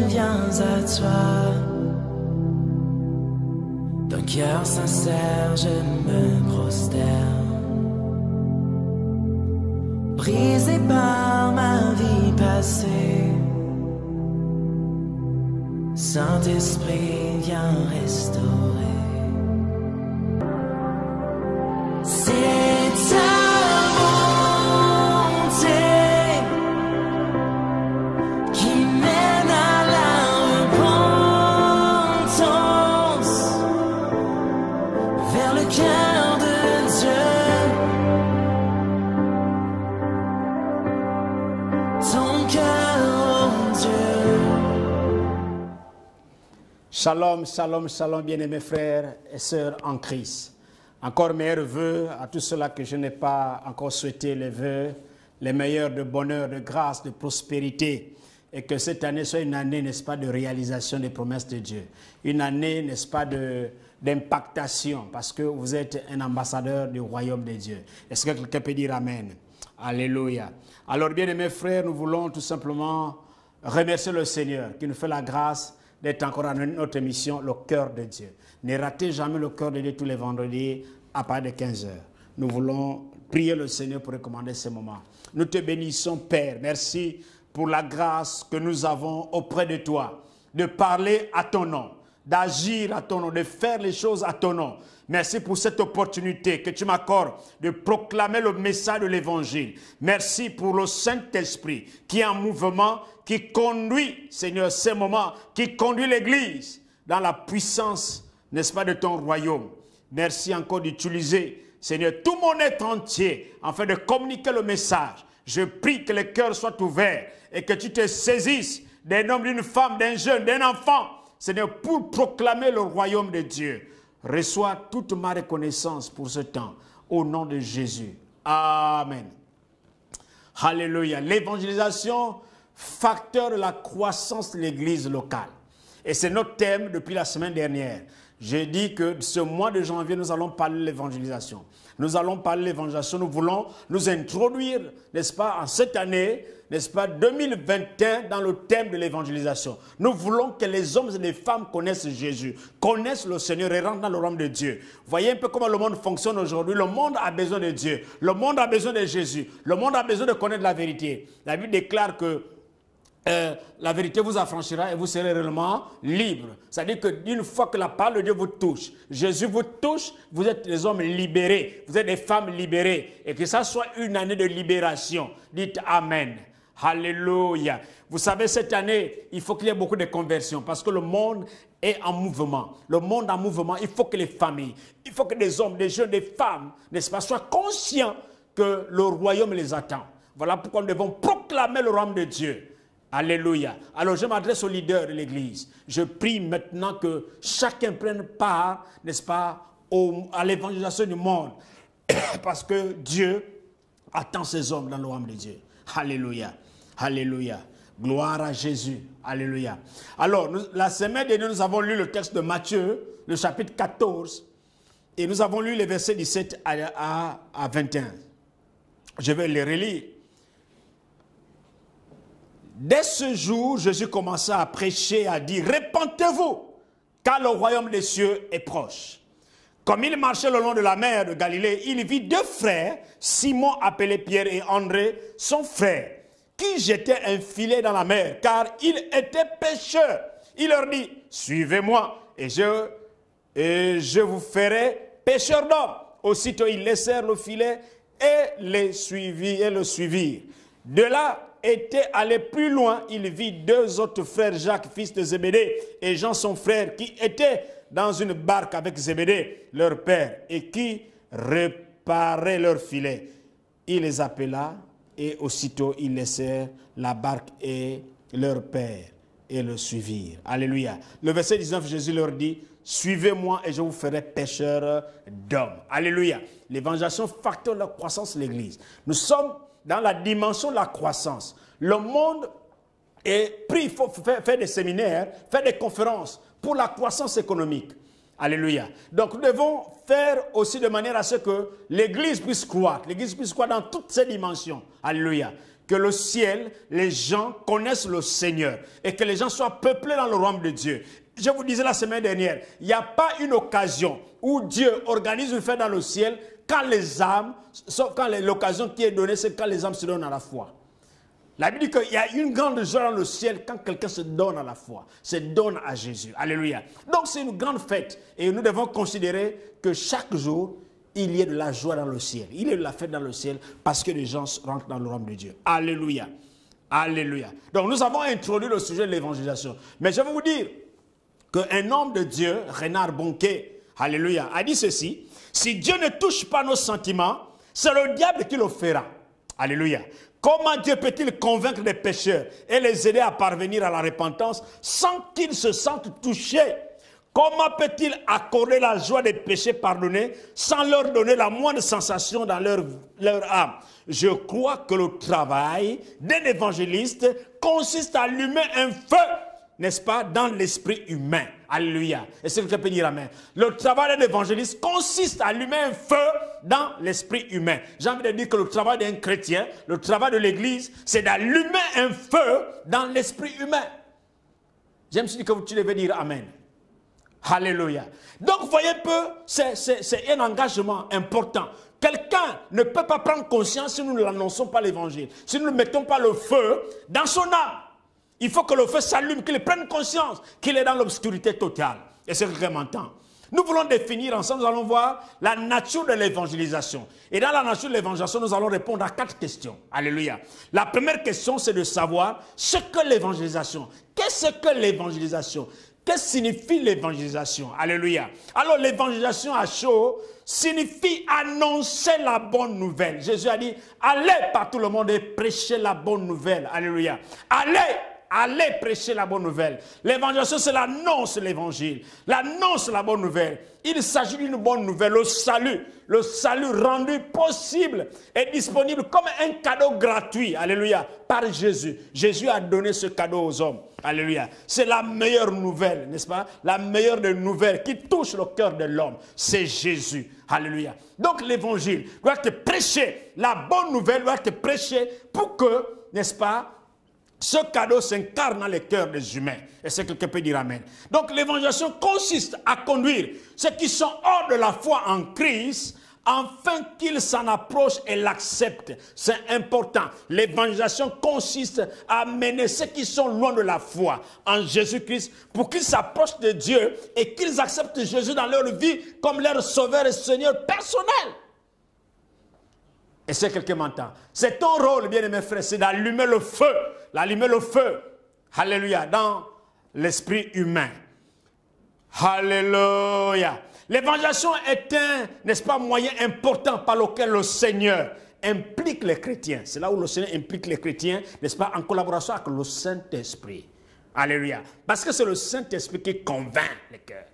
viens à toi. D'un cœur sincère, je me prosterne. Brisé par ma vie passée, Saint-Esprit, viens restaurer. C'est ta bonté qui mène à la repentance, vers le cœur de Dieu. Ton cœur, oh Dieu. Shalom, shalom, shalom, bien-aimés frères et sœurs en Christ. Encore meilleurs vœux à tous ceux-là que je n'ai pas encore souhaité les vœux, les meilleurs de bonheur, de grâce, de prospérité. Et que cette année soit une année, n'est-ce pas, de réalisation des promesses de Dieu. Une année, n'est-ce pas, d'impactation, parce que vous êtes un ambassadeur du royaume de Dieu. Est-ce que quelqu'un peut dire Amen? Alléluia. Alors, bien-aimés frères, nous voulons tout simplement remercier le Seigneur qui nous fait la grâce d'être encore à notre émission, le cœur de Dieu. Ne ratez jamais le cœur de Dieu tous les vendredis à partir de 15 h. Nous voulons prier le Seigneur pour recommander ce moment. Nous te bénissons, Père. Merci pour la grâce que nous avons auprès de toi, de parler à ton nom, d'agir à ton nom, de faire les choses à ton nom. Merci pour cette opportunité que tu m'accordes de proclamer le message de l'Évangile. Merci pour le Saint-Esprit qui est en mouvement, qui conduit, Seigneur, ces moments, qui conduit l'Église dans la puissance, n'est-ce pas, de ton royaume. Merci encore d'utiliser, Seigneur, tout mon être entier afin de communiquer le message. Je prie que les cœurs soient ouverts et que tu te saisisses d'un homme, d'une femme, d'un jeune, d'un enfant, Seigneur, pour proclamer le royaume de Dieu. Reçois toute ma reconnaissance pour ce temps, au nom de Jésus. Amen. Alléluia. L'évangélisation, facteur de la croissance de l'Église locale. Et c'est notre thème depuis la semaine dernière. J'ai dit que ce mois de janvier, nous allons parler de l'évangélisation. Nous allons parler de l'évangélisation. Nous voulons nous introduire, n'est-ce pas, en cette année, n'est-ce pas, 2021, dans le thème de l'évangélisation. Nous voulons que les hommes et les femmes connaissent Jésus, connaissent le Seigneur et rentrent dans le royaume de Dieu. Voyez un peu comment le monde fonctionne aujourd'hui. Le monde a besoin de Dieu. Le monde a besoin de Jésus. Le monde a besoin de connaître la vérité. La Bible déclare que la vérité vous affranchira et vous serez réellement libre. C'est-à-dire qu'une fois que la parole de Dieu vous touche, Jésus vous touche, vous êtes des hommes libérés, vous êtes des femmes libérées. Et que ça soit une année de libération. Dites Amen. Alléluia. Vous savez, cette année, il faut qu'il y ait beaucoup de conversions parce que le monde est en mouvement. Le monde en mouvement, il faut que les familles, il faut que des hommes, des jeunes, des femmes, n'est-ce pas, soient conscients que le royaume les attend. Voilà pourquoi nous devons proclamer le royaume de Dieu. Alléluia. Alors je m'adresse aux leaders de l'Église. Je prie maintenant que chacun prenne part, n'est-ce pas, à l'évangélisation du monde. Parce que Dieu attend ses hommes dans le royaume de Dieu. Alléluia. Alléluia. Gloire à Jésus. Alléluia. Alors, la semaine dernière, nous avons lu le texte de Matthieu, le chapitre 14. Et nous avons lu les versets 17 à 21. Je vais les relire. Dès ce jour, Jésus commença à prêcher, à dire « Répentez-vous, car le royaume des cieux est proche. » Comme il marchait le long de la mer de Galilée, il vit deux frères, Simon appelé Pierre et André, son frère, qui jetaient un filet dans la mer, car ils étaient pêcheurs. Il leur dit « Suivez-moi, et je vous ferai pêcheurs d'hommes. » Aussitôt, ils laissèrent le filet et le suivirent. De là, était allé plus loin, il vit deux autres frères, Jacques, fils de Zébédée, et Jean, son frère, qui étaient dans une barque avec Zébédée, leur père, et qui réparaient leur filet. Il les appela, et aussitôt ils laissèrent la barque et leur père, et le suivirent. Alléluia. Le verset 19, Jésus leur dit, « Suivez-moi et je vous ferai pêcheurs d'hommes. » Alléluia. L'évangélisation, facteur de la croissance de l'Église. Nous sommes dans la dimension de la croissance. Le monde est pris, il faut faire des séminaires, faire des conférences pour la croissance économique. Alléluia. Donc nous devons faire aussi de manière à ce que l'Église puisse croître. L'Église puisse croître dans toutes ses dimensions. Alléluia. que le ciel, les gens connaissent le Seigneur et que les gens soient peuplés dans le royaume de Dieu. Je vous disais la semaine dernière, il n'y a pas une occasion où Dieu organise une fête dans le ciel quand les âmes, sauf quand l'occasion qui est donnée, c'est quand les âmes se donnent à la foi. La Bible dit qu'il y a une grande joie dans le ciel quand quelqu'un se donne à la foi, se donne à Jésus. Alléluia. Donc c'est une grande fête et nous devons considérer que chaque jour, il y a de la joie dans le ciel. Il y a de la fête dans le ciel parce que les gens rentrent dans le royaume de Dieu. Alléluia. Alléluia. Donc nous avons introduit le sujet de l'évangélisation. Mais je vais vous dire qu'un homme de Dieu, Renard Bonquet, alléluia, a dit ceci: si Dieu ne touche pas nos sentiments, c'est le diable qui le fera. Alléluia. Comment Dieu peut-il convaincre les pécheurs et les aider à parvenir à la repentance sans qu'ils se sentent touchés? Comment peut-il accorder la joie des péchés pardonnés sans leur donner la moindre sensation dans leur âme? Je crois que le travail d'un évangéliste consiste à allumer un feu, n'est-ce pas, dans l'esprit humain. Alléluia. Et c'est ce que je peux dire amen. Le travail d'un évangéliste consiste à allumer un feu dans l'esprit humain. J'ai envie de dire que le travail d'un chrétien, le travail de l'église, c'est d'allumer un feu dans l'esprit humain. Je me suis dit que tu devais dire amen. Alléluia. Donc, vous voyez un peu, c'est un engagement important. Quelqu'un ne peut pas prendre conscience si nous ne l'annonçons pas l'évangile, si nous ne mettons pas le feu dans son âme. Il faut que le feu s'allume, qu'il prenne conscience qu'il est dans l'obscurité totale. Et c'est vraiment temps. Nous voulons définir ensemble, nous allons voir la nature de l'évangélisation. Et dans la nature de l'évangélisation, nous allons répondre à 4 questions. Alléluia. La première question, c'est de savoir ce que l'évangélisation. Qu'est-ce que l'évangélisation? Qu'est-ce que signifie l'évangélisation? Alléluia. Alors l'évangélisation à chaud signifie annoncer la bonne nouvelle. Jésus a dit, allez par tout le monde et prêchez la bonne nouvelle. Alléluia. Allez prêcher la bonne nouvelle. L'évangélisation, c'est l'annonce de l'évangile. L'annonce de la bonne nouvelle. Il s'agit d'une bonne nouvelle, le salut. Le salut rendu possible et disponible comme un cadeau gratuit. Alléluia. Par Jésus. Jésus a donné ce cadeau aux hommes. Alléluia. C'est la meilleure nouvelle, n'est-ce pas? La meilleure des nouvelles qui touche le cœur de l'homme. C'est Jésus. Alléluia. Donc l'évangile doit te prêcher. La bonne nouvelle doit te prêcher pour que, n'est-ce pas, ce cadeau s'incarne dans les cœurs des humains. Et c'est que quelqu'un peut dire amen. Donc l'évangélisation consiste à conduire ceux qui sont hors de la foi en Christ afin qu'ils s'en approchent et l'acceptent. C'est important. L'évangélisation consiste à mener ceux qui sont loin de la foi en Jésus-Christ pour qu'ils s'approchent de Dieu et qu'ils acceptent Jésus dans leur vie comme leur sauveur et Seigneur personnel. Et c'est quelqu'un m'entend. C'est ton rôle, bien-aimés frères, c'est d'allumer le feu. D'allumer le feu. Alléluia. Dans l'esprit humain. Alléluia. L'évangélisation est un, n'est-ce pas, moyen important par lequel le Seigneur implique les chrétiens. C'est là où le Seigneur implique les chrétiens, n'est-ce pas, en collaboration avec le Saint-Esprit. Alléluia. Parce que c'est le Saint-Esprit qui convainc les cœurs.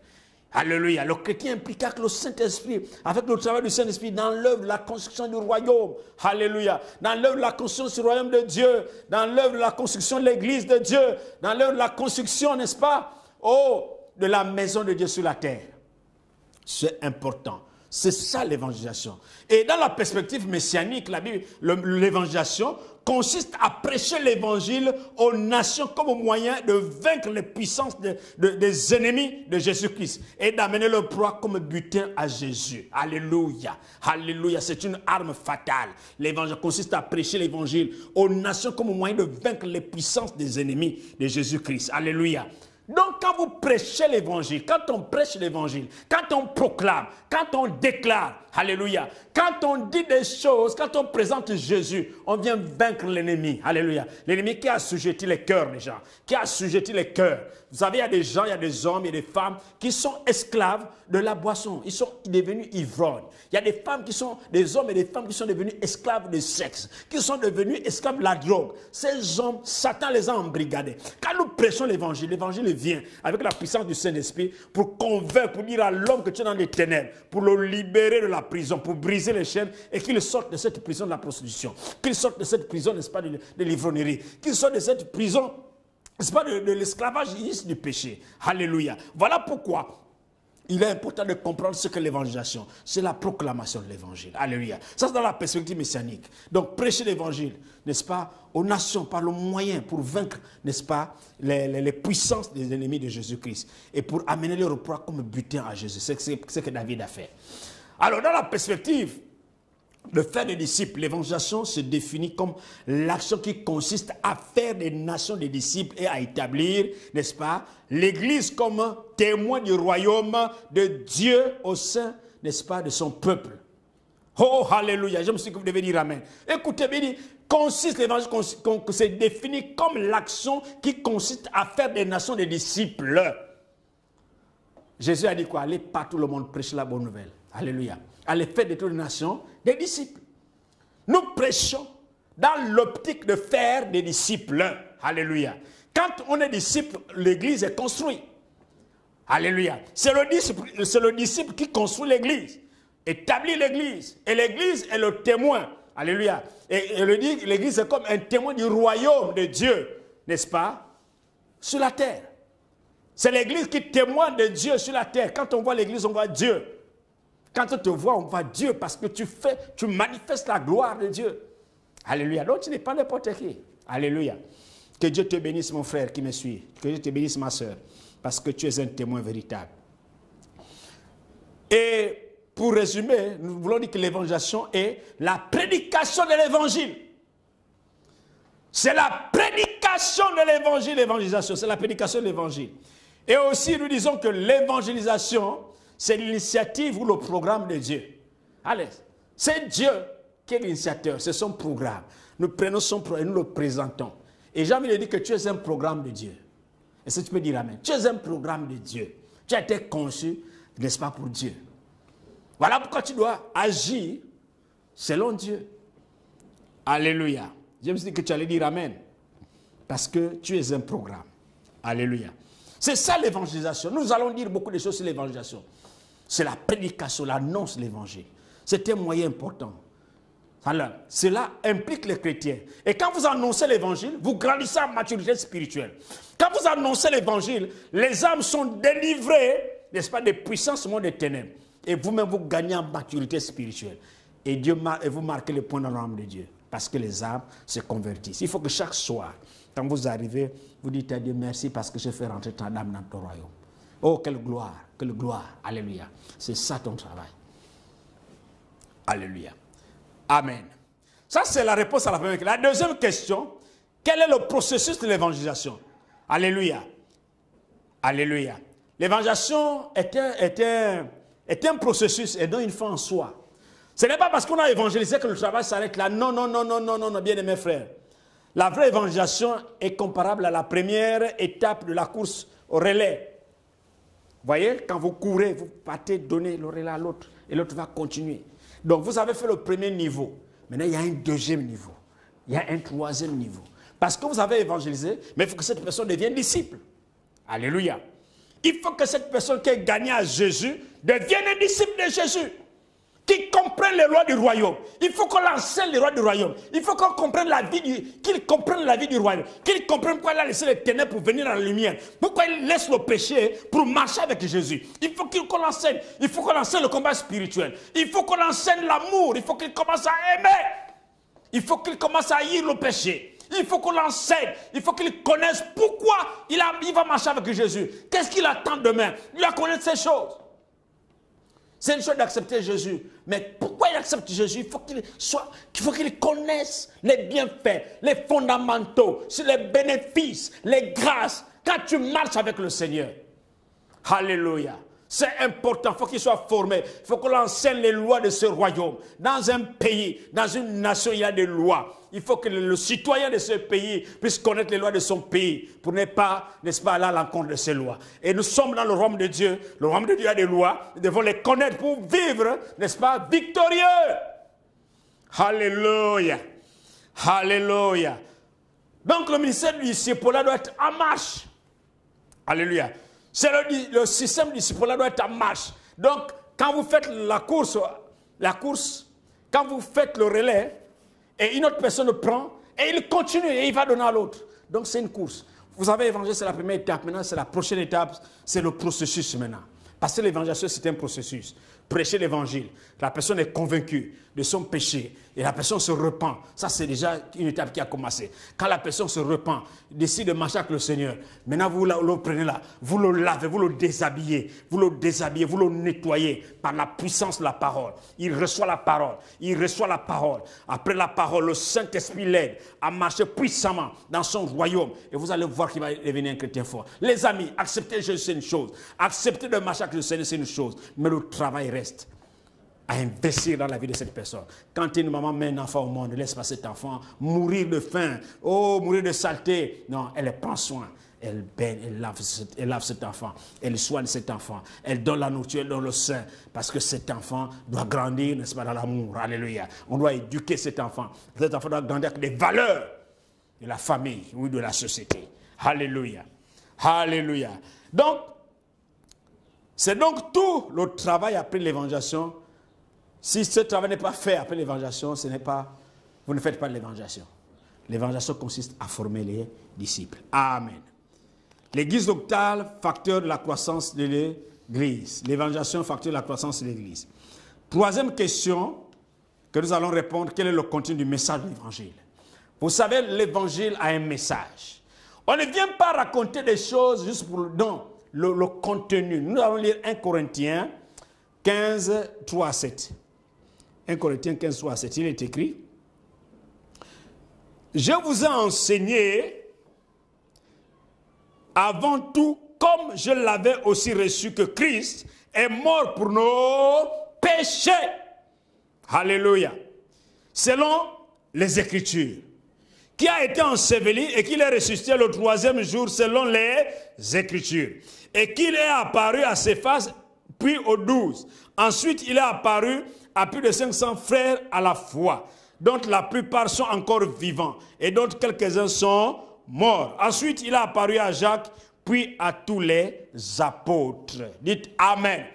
Alléluia. Le chrétien implique avec le Saint-Esprit, avec le travail du Saint-Esprit dans l'œuvre de la construction du royaume. Alléluia. Dans l'œuvre de la construction du royaume de Dieu, dans l'œuvre de la construction de l'église de Dieu, dans l'œuvre de la construction, n'est-ce pas, de la maison de Dieu sur la terre. C'est important. C'est ça l'évangélisation. Et dans la perspective messianique, la Bible, l'évangélisation consiste à prêcher l'évangile aux nations comme au moyen de vaincre les puissances des ennemis de Jésus-Christ et d'amener leur proie comme butin à Jésus. Alléluia. Alléluia. C'est une arme fatale. L'évangile consiste à prêcher l'évangile aux nations comme au moyen de vaincre les puissances des ennemis de Jésus-Christ. Alléluia. Donc quand vous prêchez l'évangile, quand on prêche l'évangile, quand on proclame, quand on déclare, alléluia, quand on dit des choses, quand on présente Jésus, on vient vaincre l'ennemi, alléluia. L'ennemi qui a assujetti les cœurs des gens, qui a assujetti les cœurs. Vous savez, il y a des gens, il y a des hommes, il y a des femmes qui sont esclaves de la boisson. Ils sont devenus ivrognes. Il y a des femmes qui sont, des hommes et des femmes qui sont devenus esclaves de sexe, qui sont devenus esclaves de la drogue. Ces hommes, Satan les a embrigadés. Quand nous prêchons l'évangile, l'évangile vient avec la puissance du Saint-Esprit pour convaincre, pour dire à l'homme que tu es dans les ténèbres, pour le libérer de la prison, pour briser les chaînes et qu'il sorte de cette prison de la prostitution, qu'il sorte de cette prison, n'est-ce pas, de l'ivrognerie, qu'il sorte de cette prison, n'est-ce pas, de l'esclavage du péché. Alléluia. Voilà pourquoi il est important de comprendre ce que l'évangélisation, c'est la proclamation de l'évangile. Alléluia. Ça, c'est dans la perspective messianique. Donc, prêcher l'évangile, n'est-ce pas, aux nations par le moyen pour vaincre, n'est-ce pas, les puissances des ennemis de Jésus-Christ et pour amener leur proie comme butin à Jésus. C'est ce que David a fait. Alors, dans la perspective de faire des disciples, l'évangélisation se définit comme l'action qui consiste à faire des nations des disciples et à établir, n'est-ce pas, l'Église comme témoin du royaume de Dieu au sein, n'est-ce pas, de son peuple. Oh, alléluia, je me suis dit que vous devez dire amen. Écoutez bien, l'évangile se définit comme l'action qui consiste à faire des nations des disciples. Jésus a dit quoi? Allez partout le monde prêcher la bonne nouvelle. Alléluia. Allez faire de toutes les nations des disciples. Nous prêchons dans l'optique de faire des disciples. Alléluia. Quand on est disciple, l'église est construite. Alléluia. C'est le disciple qui construit l'église, établit l'église. Et l'église est le témoin. Alléluia. Et l'église est comme un témoin du royaume de Dieu, n'est-ce pas, sur la terre. C'est l'église qui témoigne de Dieu sur la terre. Quand on voit l'église, on voit Dieu. Quand on te voit, on voit Dieu parce que tu manifestes la gloire de Dieu. Alléluia. Donc tu n'es pas n'importe qui. Alléluia. Que Dieu te bénisse, mon frère qui me suit. Que Dieu te bénisse, ma soeur. Parce que tu es un témoin véritable. Et pour résumer, nous voulons dire que l'évangélisation est la prédication de l'évangile. C'est la prédication de l'évangile, l'évangélisation. C'est la prédication de l'évangile. Et aussi, nous disons que l'évangélisation, c'est l'initiative ou le programme de Dieu. Allez, c'est Dieu qui est l'initiateur, c'est son programme. Nous prenons son programme et nous le présentons. Et j'ai envie de dire que tu es un programme de Dieu. Est-ce que tu peux dire amen? Tu es un programme de Dieu. Tu as été conçu, n'est-ce pas, pour Dieu. Voilà pourquoi tu dois agir selon Dieu. Alléluia. Je me suis dit que tu allais dire amen. Parce que tu es un programme. Alléluia. C'est ça l'évangélisation. Nous allons dire beaucoup de choses sur l'évangélisation. C'est la prédication, l'annonce de l'évangile. C'est un moyen important. Alors, cela implique les chrétiens. Et quand vous annoncez l'évangile, vous grandissez en maturité spirituelle. Quand vous annoncez l'évangile, les âmes sont délivrées, n'est-ce pas, des puissances du monde des ténèbres. Et vous-même, vous gagnez en maturité spirituelle. Et vous marquez le point dans l'âme de Dieu. Parce que les âmes se convertissent. Il faut que chaque soir, quand vous arrivez, vous dites à Dieu merci parce que je fais rentrer ta âme dans ton royaume. Oh, quelle gloire, quelle gloire. Alléluia. C'est ça ton travail. Alléluia. Amen. Ça, c'est la réponse à la première question. La deuxième question, quel est le processus de l'évangélisation? Alléluia. Alléluia. L'évangélisation est un processus et non une fin en soi. Ce n'est pas parce qu'on a évangélisé que le travail s'arrête là. Non, non, non, non, non, non, non, bien aimés frères. La vraie évangélisation est comparable à la première étape de la course au relais. Vous voyez, quand vous courez, vous partez donner le relais à l'autre et l'autre va continuer. Donc, vous avez fait le premier niveau. Maintenant, il y a un deuxième niveau. Il y a un troisième niveau. Parce que vous avez évangélisé, mais il faut que cette personne devienne disciple. Alléluia. Il faut que cette personne qui est gagnée à Jésus devienne un disciple de Jésus. Qui comprenne les lois du royaume. Il faut qu'on enseigne les lois du royaume. Il faut qu'on comprenne qu'il comprenne la vie du royaume. Qu'il comprenne pourquoi il a laissé les ténèbres pour venir dans la lumière. Pourquoi il laisse le péché pour marcher avec Jésus. Il faut qu'on l'enseigne. Il faut qu'on enseigne le combat spirituel. Il faut qu'on enseigne l'amour. Il faut qu'il commence à aimer. Il faut qu'il commence à haïr le péché. Il faut qu'on l'enseigne. Il faut qu'il connaisse pourquoi il va marcher avec Jésus. Qu'est-ce qu'il attend demain? Il va connaître ces choses. C'est une chose d'accepter Jésus. Mais pourquoi il accepte Jésus? Il faut qu'il connaisse les bienfaits, les fondamentaux, les bénéfices, les grâces. Quand tu marches avec le Seigneur. Alléluia. C'est important, il faut qu'il soit formé. Il faut qu'on enseigne les lois de ce royaume. Dans un pays, dans une nation, il y a des lois. Il faut que le citoyen de ce pays puisse connaître les lois de son pays pour ne pas, n'est-ce pas, aller à l'encontre de ces lois. Et nous sommes dans le royaume de Dieu. Le royaume de Dieu a des lois. Nous devons les connaître pour vivre, n'est-ce pas, victorieux. Alléluia. Alléluia. Donc le ministère du discipulat doit être en marche. Alléluia. C'est le système du discipulat doit être en marche. Donc, quand vous faites la course, quand vous faites le relais, et une autre personne le prend, et il continue, et il va donner à l'autre. Donc, c'est une course. Vous avez évangélisé, c'est la première étape. Maintenant, c'est la prochaine étape, c'est le processus maintenant. Parce que l'évangélisation, c'est un processus. Prêcher l'évangile, la personne est convaincue de son péché et la personne se repent. Ça, c'est déjà une étape qui a commencé. Quand la personne se repent, décide de marcher avec le Seigneur, maintenant vous le prenez là, vous le lavez, vous le déshabillez, vous le nettoyez par la puissance de la parole. Il reçoit la parole, il reçoit la parole. Après la parole, le Saint-Esprit l'aide à marcher puissamment dans son royaume et vous allez voir qu'il va devenir un chrétien fort. Les amis, accepter Jésus, c'est une chose. Accepter de marcher avec le Seigneur, c'est une chose. Mais le travail reste à investir dans la vie de cette personne. Quand une maman met un enfant au monde, ne laisse pas cet enfant mourir de faim, mourir de saleté. Non, elle prend soin. Elle baigne, elle lave cet enfant, elle soigne cet enfant, elle donne la nourriture, elle donne le sein, parce que cet enfant doit grandir, n'est-ce pas, dans l'amour. Alléluia. On doit éduquer cet enfant. Cet enfant doit grandir avec des valeurs de la famille ou de la société. Alléluia. Alléluia. Donc, c'est donc tout le travail après l'évangélisation. Si ce travail n'est pas fait après l'évangélisation, vous ne faites pas de l'évangélisation. L'évangélisation consiste à former les disciples. Amen. L'église locale, facteur de la croissance de l'église. L'évangélisation, facteur de la croissance de l'église. Troisième question que nous allons répondre, quel est le contenu du message de l'évangile? Vous savez, l'évangile a un message. On ne vient pas raconter des choses juste pour le contenu. Nous allons lire 1 Corinthiens 15, 3 à 7. 1 Corinthiens 15, 3 à 7. Il est écrit: je vous ai enseigné avant tout, comme je l'avais aussi reçu, que Christ est mort pour nos péchés. Alléluia. Selon les Écritures, qui a été enseveli et qu'il est ressuscité le troisième jour selon les Écritures, et qu'il est apparu à Céphas, puis aux 12. Ensuite, il est apparu à plus de 500 frères à la fois, dont la plupart sont encore vivants, et dont quelques-uns sont morts. Ensuite, il est apparu à Jacques, puis à tous les apôtres. Dites Amen.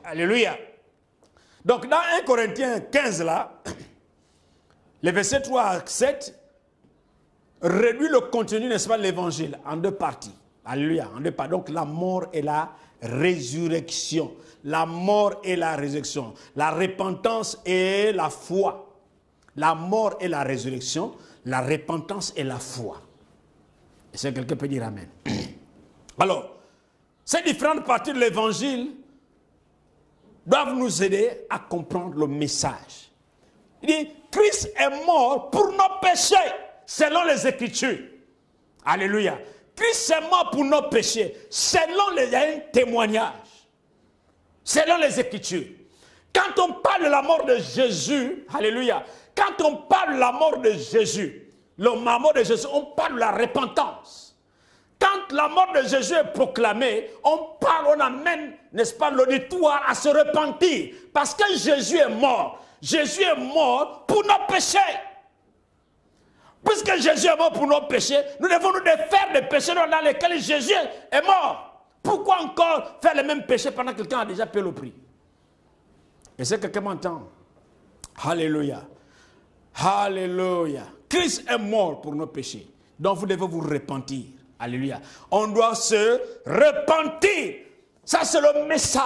Alléluia. Donc, dans 1 Corinthiens 15, là, les versets 3 à 7, réduit le contenu, n'est-ce pas, de l'évangile en deux parties. Alléluia, en deux parties. Donc, la mort et la résurrection. La mort et la résurrection. La repentance et la foi. La mort et la résurrection. La repentance et la foi. Est-ce que quelqu'un peut dire Amen? Alors, ces différentes parties de l'évangile doivent nous aider à comprendre le message. Il dit, Christ est mort pour nos péchés, selon les Écritures. Alléluia. Christ est mort pour nos péchés, selon il y a un témoignage, selon les Écritures. Quand on parle de la mort de Jésus, alléluia, quand on parle de la mort de Jésus, la mort de Jésus, on parle de la repentance. Quand la mort de Jésus est proclamée, on amène, n'est-ce pas, l'auditoire à se repentir. Parce que Jésus est mort. Jésus est mort pour nos péchés. Puisque Jésus est mort pour nos péchés, nous devons nous défaire des péchés dans lesquels Jésus est mort. Pourquoi encore faire les mêmes péchés pendant que quelqu'un a déjà payé le prix? Est-ce que quelqu'un m'entend? Alléluia. Alléluia. Christ est mort pour nos péchés. Donc vous devez vous repentir. Alléluia. On doit se repentir. Ça, c'est le message.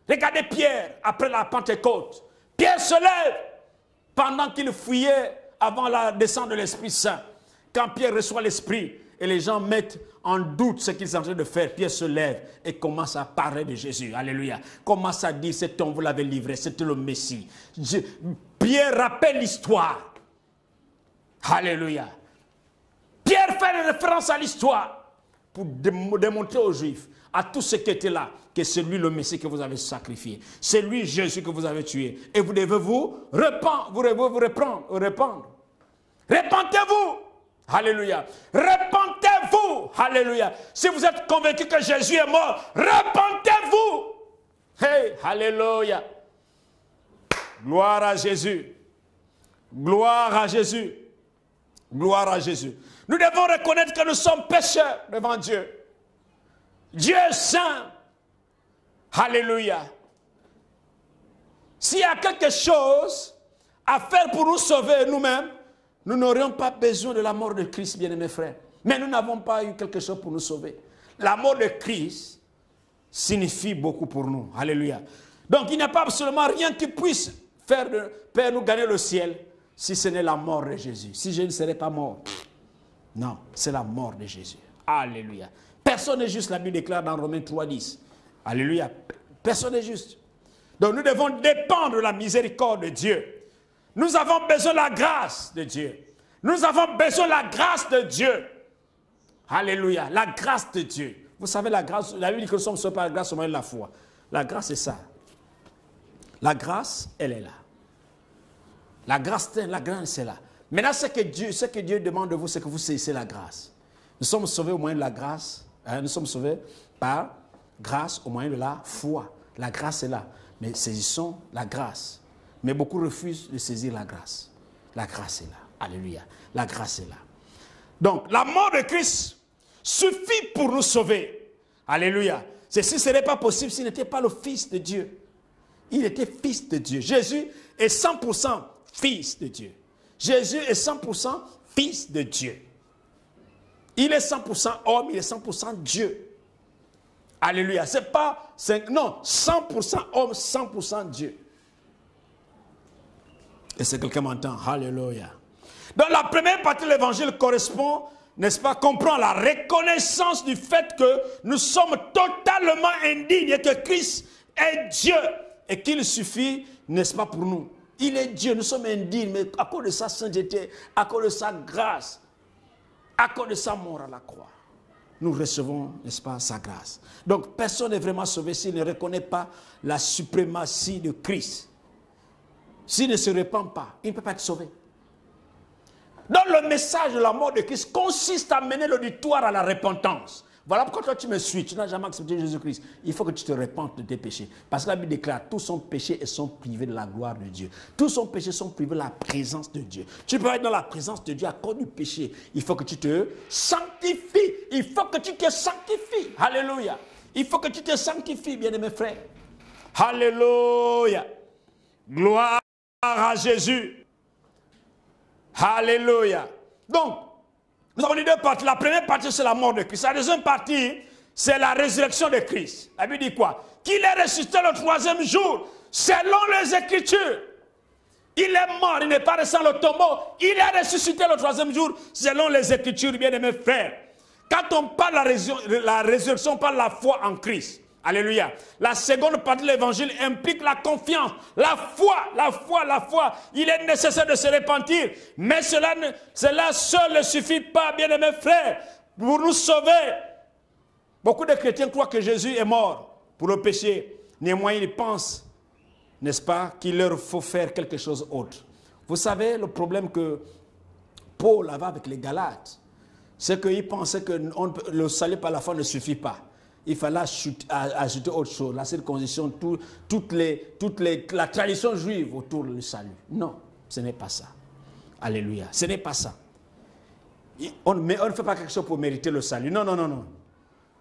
Regardez Pierre, après la Pentecôte. Pierre se lève pendant qu'il fouillait avant la descente de l'Esprit Saint. Quand Pierre reçoit l'Esprit et les gens mettent en doute ce qu'ils sont en train de faire, Pierre se lève et commence à parler de Jésus. Alléluia. Commence à dire, cet homme, vous l'avez livré, c'était le Messie. Pierre rappelle l'histoire. Alléluia. Pierre fait une référence à l'histoire pour démontrer aux Juifs, à tous ceux qui étaient là, que c'est lui le Messie que vous avez sacrifié. C'est lui Jésus que vous avez tué. Et vous devez vous répandre. Repentez-vous. Alléluia. Repentez-vous. Alléluia. Si vous êtes convaincu que Jésus est mort, repentez-vous. Hey, alléluia. Gloire à Jésus. Gloire à Jésus. Gloire à Jésus. Nous devons reconnaître que nous sommes pécheurs devant Dieu. Dieu est saint. Alléluia. S'il y a quelque chose à faire pour nous sauver nous-mêmes, nous n'aurions pas besoin de la mort de Christ, bien-aimés frères. Mais nous n'avons pas eu quelque chose pour nous sauver. La mort de Christ signifie beaucoup pour nous. Alléluia. Donc il n'y a pas absolument rien qui puisse faire nous gagner le ciel si ce n'est la mort de Jésus. Si je ne serais pas mort. Non, c'est la mort de Jésus. Alléluia. Personne n'est juste, la Bible déclare dans Romains 3:10. Alléluia. Personne n'est juste. Donc nous devons dépendre de la miséricorde de Dieu. Nous avons besoin de la grâce de Dieu. Nous avons besoin de la grâce de Dieu. Alléluia. La grâce de Dieu. Vous savez, la grâce, la Bible dit que nous sommes sauvés par la grâce au moyen de la foi. La grâce, c'est ça. La grâce, elle est là. La grâce, c'est là. Maintenant, ce que Dieu demande de vous, c'est que vous saisissez la grâce. Nous sommes sauvés au moyen de la grâce. Nous sommes sauvés par grâce au moyen de la foi. La grâce est là. Mais saisissons la grâce. Mais beaucoup refusent de saisir la grâce. La grâce est là. Alléluia. La grâce est là. Donc, la mort de Christ suffit pour nous sauver. Alléluia. Ceci ne serait pas possible s'il n'était pas le Fils de Dieu. Il était Fils de Dieu. Jésus est 100% Fils de Dieu. Jésus est 100% Fils de Dieu. Il est 100% homme, il est 100% Dieu. Alléluia. C'est pas, non, 100% homme, 100% Dieu. Et c'est quelqu'un m'entend. Alléluia. Donc la première partie de l'évangile correspond, n'est-ce pas, comprend la reconnaissance du fait que nous sommes totalement indignes et que Christ est Dieu et qu'il suffit, n'est-ce pas, pour nous. Il est Dieu, nous sommes indignes, mais à cause de sa sainteté, à cause de sa grâce, à cause de sa mort à la croix, nous recevons, n'est-ce pas, sa grâce. Donc personne n'est vraiment sauvé s'il ne reconnaît pas la suprématie de Christ. S'il ne se répand pas, il ne peut pas être sauvé. Donc le message de la mort de Christ consiste à mener l'auditoire à la repentance. Voilà pourquoi toi tu me suis, tu n'as jamais accepté Jésus-Christ. Il faut que tu te répandes de tes péchés. Parce que la Bible déclare, tous sont péchés et sont privés de la gloire de Dieu. Tous sont péchés, sont privés de la présence de Dieu. Tu peux être dans la présence de Dieu à cause du péché. Il faut que tu te sanctifies. Il faut que tu te sanctifies. Alléluia. Il faut que tu te sanctifies, bien-aimés frères. Alléluia. Gloire à Jésus. Alléluia. Donc, nous avons les deux parties. La première partie, c'est la mort de Christ. La deuxième partie, c'est la résurrection de Christ. La Bible dit quoi? Qu'il est ressuscité le troisième jour, selon les Écritures. Il est mort, il n'est pas resté dans le tombeau. Il est ressuscité le troisième jour, selon les Écritures, bien-aimés frères. Quand on parle de la résurrection, on parle de la foi en Christ. Alléluia. La seconde partie de l'évangile implique la confiance, la foi. Il est nécessaire de se repentir. Mais cela seul ne suffit pas, bien-aimés frères, pour nous sauver. Beaucoup de chrétiens croient que Jésus est mort pour le péché. Néanmoins, ils pensent, n'est-ce pas, qu'il leur faut faire quelque chose d'autre. Vous savez, le problème que Paul avait avec les Galates, c'est qu'il pensait que le salut par la foi ne suffit pas. Il fallait ajouter autre chose, la circoncision, la tradition juive autour du salut. Non, ce n'est pas ça. Alléluia, ce n'est pas ça. On ne fait pas quelque chose pour mériter le salut. Non, non, non, non.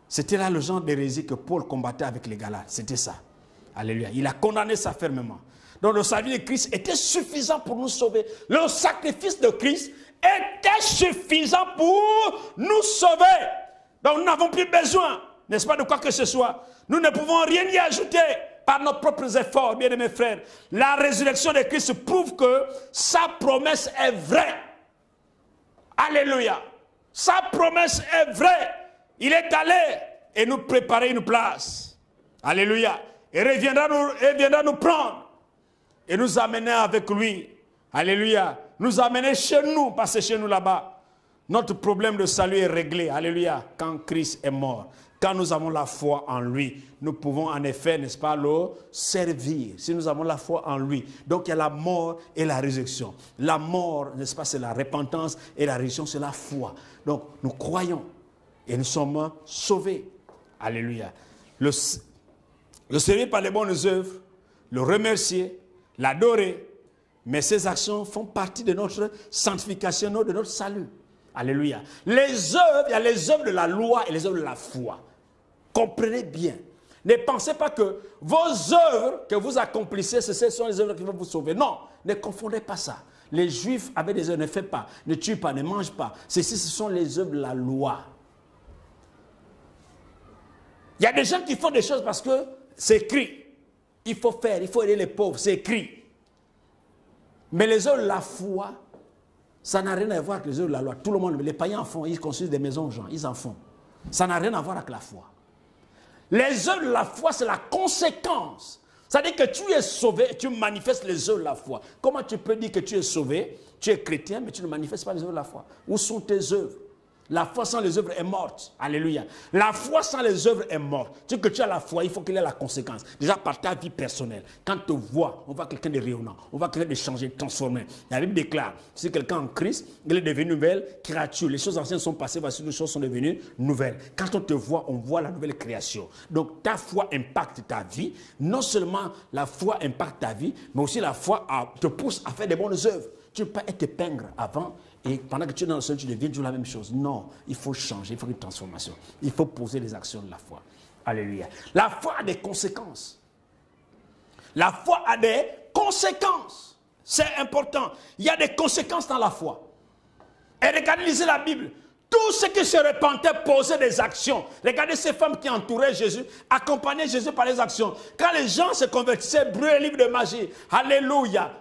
C'était là le genre d'hérésie que Paul combattait avec les Galates. C'était ça. Alléluia. Il a condamné ça fermement. Donc le salut de Christ était suffisant pour nous sauver. Le sacrifice de Christ était suffisant pour nous sauver. Donc nous n'avons plus besoin, n'est-ce pas, de quoi que ce soit. Nous ne pouvons rien y ajouter par nos propres efforts, bien aimés frères. La résurrection de Christ prouve que sa promesse est vraie. Alléluia. Sa promesse est vraie. Il est allé et nous préparer une place. Alléluia. Et reviendra nous prendre et nous amener avec lui. Alléluia. Nous amener chez nous, parce que chez nous là-bas, notre problème de salut est réglé. Alléluia. Quand Christ est mort. Quand nous avons la foi en lui, nous pouvons en effet, n'est-ce pas, le servir. Si nous avons la foi en lui. Donc il y a la mort et la résurrection. La mort, n'est-ce pas, c'est la repentance et la résurrection, c'est la foi. Donc nous croyons et nous sommes sauvés. Alléluia. Le servir par les bonnes œuvres, le remercier, l'adorer, mais ces actions font partie de notre sanctification, de notre salut. Alléluia. Les œuvres, il y a les œuvres de la loi et les œuvres de la foi. Comprenez bien. Ne pensez pas que vos œuvres que vous accomplissez, ce sont les œuvres qui vont vous sauver. Non, ne confondez pas ça. Les Juifs avaient des œuvres, ne faites pas, ne tuez pas, ne mangez pas. Ceci, ce sont les œuvres de la loi. Il y a des gens qui font des choses parce que c'est écrit. Il faut faire, il faut aider les pauvres, c'est écrit. Mais les œuvres de la foi, ça n'a rien à voir avec les œuvres de la loi. Tout le monde, les païens en font, ils construisent des maisons aux gens, ils en font. Ça n'a rien à voir avec la foi. Les œuvres de la foi, c'est la conséquence. C'est-à-dire que tu es sauvé, tu manifestes les œuvres de la foi. Comment tu peux dire que tu es sauvé, tu es chrétien, mais tu ne manifestes pas les œuvres de la foi? Où sont tes œuvres? La foi sans les œuvres est morte. Alléluia. La foi sans les œuvres est morte. Tu sais que tu as la foi, il faut qu'il y ait la conséquence. Déjà par ta vie personnelle. Quand on te voit, on voit quelqu'un de rayonnant. On voit quelqu'un de changé, de transformé. La Bible déclare, si quelqu'un en Christ, il est devenu nouvelle créature. Les choses anciennes sont passées, voici les choses sont devenues nouvelles. Quand on te voit, on voit la nouvelle création. Donc ta foi impacte ta vie. Non seulement la foi impacte ta vie, mais aussi la foi te pousse à faire des bonnes œuvres. Tu ne peux pas être pingre avant et pendant que tu es dans le Seigneur, tu deviens toujours la même chose. Non, il faut changer, il faut une transformation. Il faut poser les actions de la foi. Alléluia. La foi a des conséquences. La foi a des conséquences. C'est important. Il y a des conséquences dans la foi. Et regardez, lisez la Bible. Tous ceux qui se repentaient posaient des actions. Regardez ces femmes qui entouraient Jésus, accompagnaient Jésus par les actions. Quand les gens se convertissaient, brûlaient les livres de magie. Alléluia.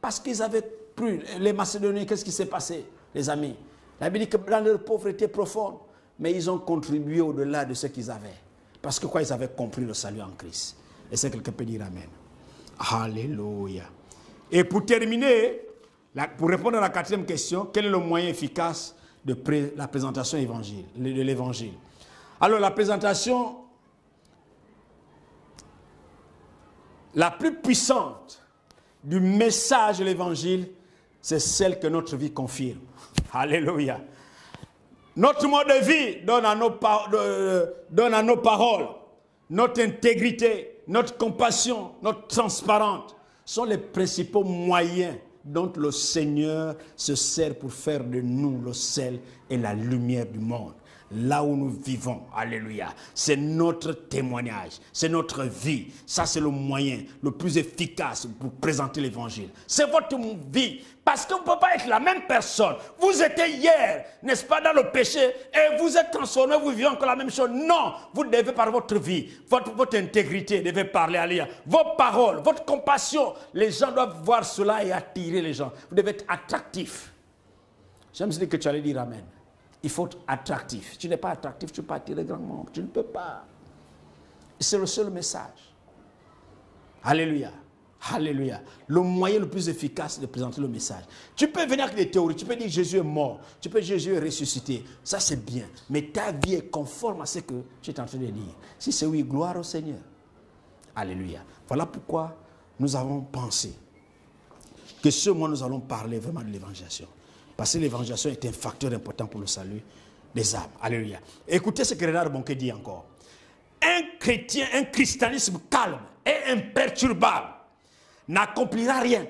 Parce qu'ils avaient pris les Macédoniens, qu'est-ce qui s'est passé, les amis? La Bible dit que dans leur pauvreté profonde, mais ils ont contribué au-delà de ce qu'ils avaient. Parce que quoi, ils avaient compris le salut en Christ. Et c'est quelqu'un peut dire Amen. Alléluia. Et pour terminer, pour répondre à la quatrième question, quel est le moyen efficace de la présentation de l'évangile? Alors la présentation la plus puissante du message de l'évangile, c'est celle que notre vie confirme. Alléluia. Notre mode de vie donne à nos paroles, notre intégrité, notre compassion, notre transparence sont les principaux moyens dont le Seigneur se sert pour faire de nous le sel et la lumière du monde. Là où nous vivons, alléluia, c'est notre témoignage, c'est notre vie. Ça, c'est le moyen le plus efficace pour présenter l'évangile. C'est votre vie, parce qu'on ne peut pas être la même personne. Vous étiez hier, n'est-ce pas, dans le péché, et vous êtes transformé, vous vivez encore la même chose. Non, vous devez par votre vie, votre intégrité, devez parler, alléluia. Vos paroles, votre compassion, les gens doivent voir cela et attirer les gens. Vous devez être attractif. J'aime ce que tu allais dire Amen. Il faut être attractif. Si tu n'es pas attractif, tu ne peux pas attirer grand monde. Tu ne peux pas. C'est le seul message. Alléluia. Alléluia. Le moyen le plus efficace de présenter le message. Tu peux venir avec des théories. Tu peux dire Jésus est mort. Tu peux dire Jésus est ressuscité. Ça, c'est bien. Mais ta vie est conforme à ce que tu es en train de dire. Si c'est oui, gloire au Seigneur. Alléluia. Voilà pourquoi nous avons pensé que ce mois, nous allons parler vraiment de l'évangélisation. Parce que l'évangélisation est un facteur important pour le salut des âmes. Alléluia. Écoutez ce que Renard Bonquet dit encore. Un chrétien, un christianisme calme et imperturbable n'accomplira rien.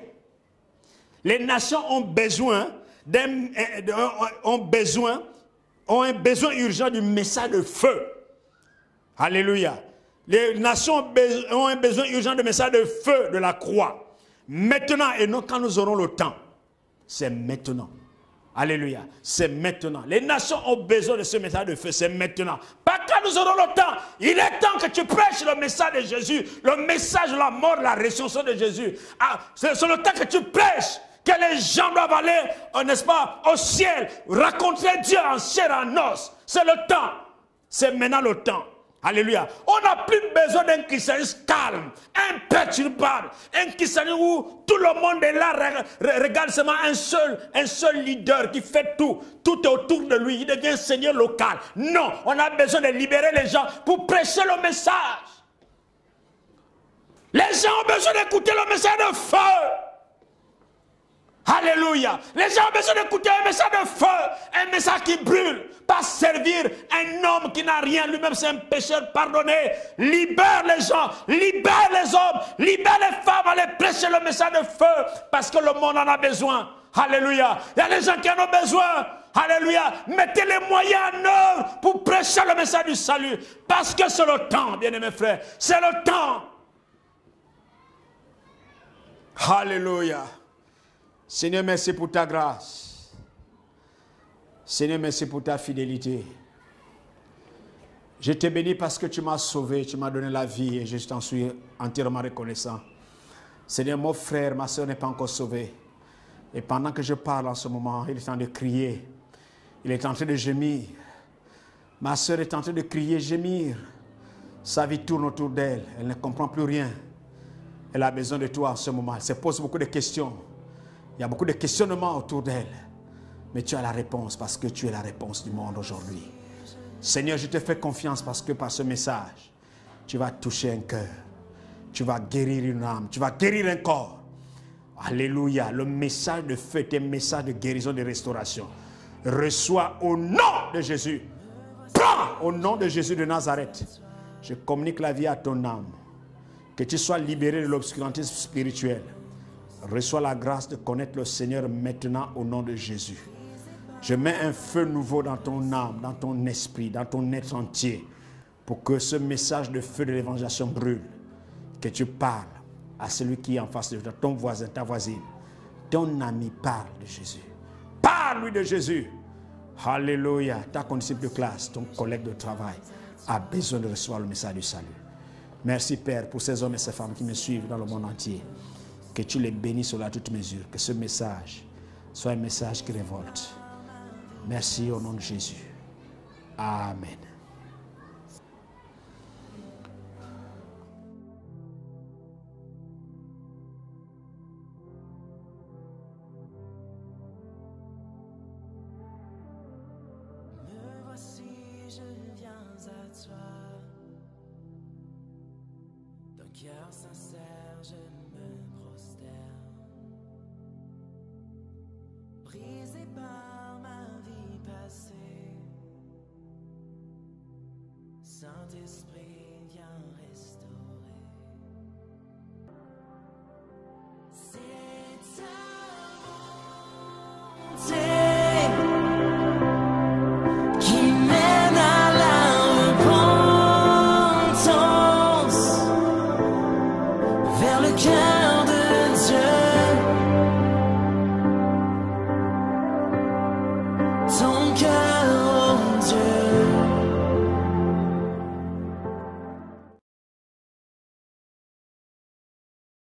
Les nations ont un besoin urgent du message de feu. Alléluia. Les nations ont un besoin urgent du message de feu de la croix. Maintenant et non quand nous aurons le temps. C'est maintenant. Alléluia. C'est maintenant. Les nations ont besoin de ce message de feu. C'est maintenant. Pas quand nous aurons le temps. Il est temps que tu prêches le message de Jésus. Le message de la mort, de la résurrection de Jésus. Ah, c'est le temps que tu prêches. Que les gens doivent aller, n'est-ce pas, au ciel. Raconter Dieu en chair, en os. C'est le temps. C'est maintenant le temps. Alléluia. On n'a plus besoin d'un christianisme calme, imperturbable, un christianisme où tout le monde est là, regarde seulement un seul leader qui fait tout. Tout est autour de lui, il devient seigneur local. Non, on a besoin de libérer les gens pour prêcher le message. Les gens ont besoin d'écouter le message de feu. Alléluia. Les gens ont besoin d'écouter un message de feu, un message qui brûle. Pas servir un homme qui n'a rien, lui-même c'est un pécheur pardonné. Libère les gens, libère les hommes, libère les femmes, allez prêcher le message de feu, parce que le monde en a besoin. Alléluia. Il y a des gens qui en ont besoin. Alléluia. Mettez les moyens en œuvre pour prêcher le message du salut, parce que c'est le temps, bien-aimés frères, c'est le temps. Alléluia. Seigneur, merci pour ta grâce. Seigneur, merci pour ta fidélité. Je te bénis parce que tu m'as sauvé, tu m'as donné la vie et je t'en suis entièrement reconnaissant. Seigneur, mon frère, ma soeur n'est pas encore sauvée. Et pendant que je parle en ce moment, il est en train de crier. Il est en train de gémir. Ma soeur est en train de crier, gémir. Sa vie tourne autour d'elle. Elle ne comprend plus rien. Elle a besoin de toi en ce moment. Elle se pose beaucoup de questions. Il y a beaucoup de questionnements autour d'elle. Mais tu as la réponse parce que tu es la réponse du monde aujourd'hui. Seigneur, je te fais confiance parce que par ce message, tu vas toucher un cœur. Tu vas guérir une âme. Tu vas guérir un corps. Alléluia. Le message de feu est un message de guérison, de restauration. Reçois au nom de Jésus. Prends au nom de Jésus de Nazareth. Je communique la vie à ton âme. Que tu sois libéré de l'obscurantisme spirituel. Reçois la grâce de connaître le Seigneur maintenant au nom de Jésus. Je mets un feu nouveau dans ton âme, dans ton esprit, dans ton être entier, pour que ce message de feu de l'évangélisation brûle. Que tu parles à celui qui est en face de toi, ton voisin, ta voisine, ton ami, parle de Jésus. Parle-lui de Jésus. Alléluia. Ta condisciple de classe, ton collègue de travail a besoin de recevoir le message du salut. Merci Père pour ces hommes et ces femmes qui me suivent dans le monde entier. Que tu les bénisses à toute mesure. Que ce message soit un message qui révolte. Merci au nom de Jésus. Amen. Me voici, je viens à toi. D'un cœur sincère, je me prosterne. Brisé par ma vie passée, Saint-Esprit, viens restaurer. C'est ta volonté.